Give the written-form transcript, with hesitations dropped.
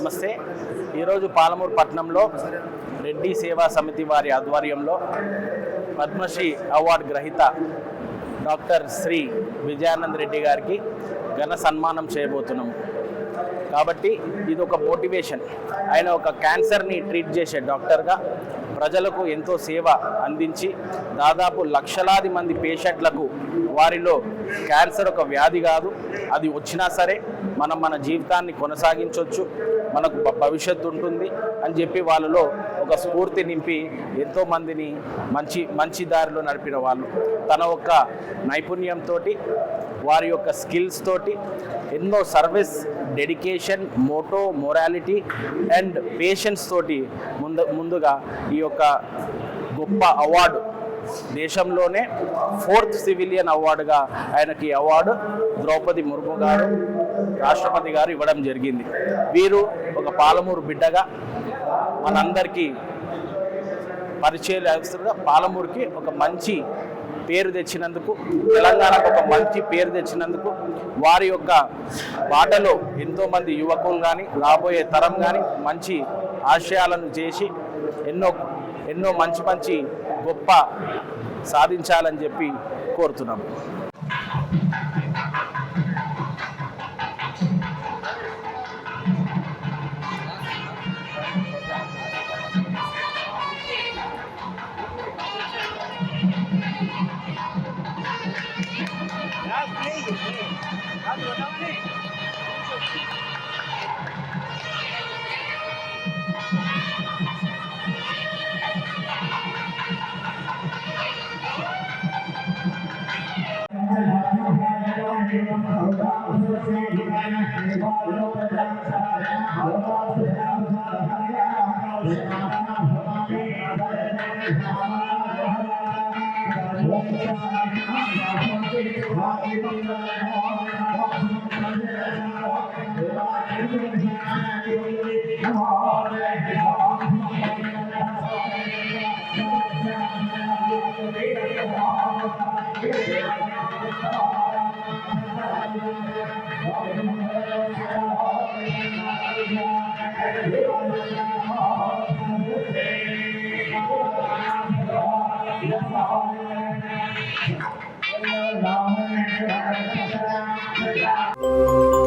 నమస్తే. ఈరోజు పాలమూరు పట్టణంలో రెడ్డి సేవా సమితి వారి ఆధ్వర్యంలో పద్మశ్రీ అవార్డు గ్రహీత డాక్టర్ శ్రీ విజయానంద్ రెడ్డి గారికి ఘన సన్మానం చేయబోతున్నాము. కాబట్టి ఇది ఒక మోటివేషన్. ఆయన ఒక క్యాన్సర్ని ట్రీట్ చేసే డాక్టర్గా ప్రజలకు ఎంతో సేవ అందించి దాదాపు లక్షలాది మంది పేషెంట్లకు వారిలో క్యాన్సర్ ఒక వ్యాధి కాదు, అది వచ్చినా సరే మనం మన జీవితాన్ని కొనసాగించవచ్చు, మనకు భవిష్యత్తు ఉంటుంది అని చెప్పి వాళ్ళలో ఒక స్ఫూర్తి నింపి ఎంతోమందిని మంచి దారిలో నడిపిన వాళ్ళు. తన యొక్క నైపుణ్యంతో, వారి యొక్క స్కిల్స్ తోటి ఎన్నో service, dedication, motto, morality and patience తోటి ముందుగా ఈ యొక్క గొప్ప అవార్డు, దేశంలోనే 4th సివిలియన్ అవార్డుగా ఆయనకి అవార్డు ద్రౌపది ముర్ము గారు, రాష్ట్రపతి గారు ఇవ్వడం జరిగింది. వీరు ఒక పాలమూరు బిడ్డగా మనందరికీ పరిచయాలుగా పాలమూరుకి ఒక మంచి పేరు తెచ్చినందుకు, తెలంగాణకు ఒక మంచి పేరు తెచ్చినందుకు, వారి యొక్క బాటలో ఎంతోమంది యువకులు కానీ రాబోయే తరం కానీ మంచి ఆశయాలను చేసి ఎన్నో మంచి గొప్ప సాధించాలని చెప్పి కోరుతున్నాము. Thank you.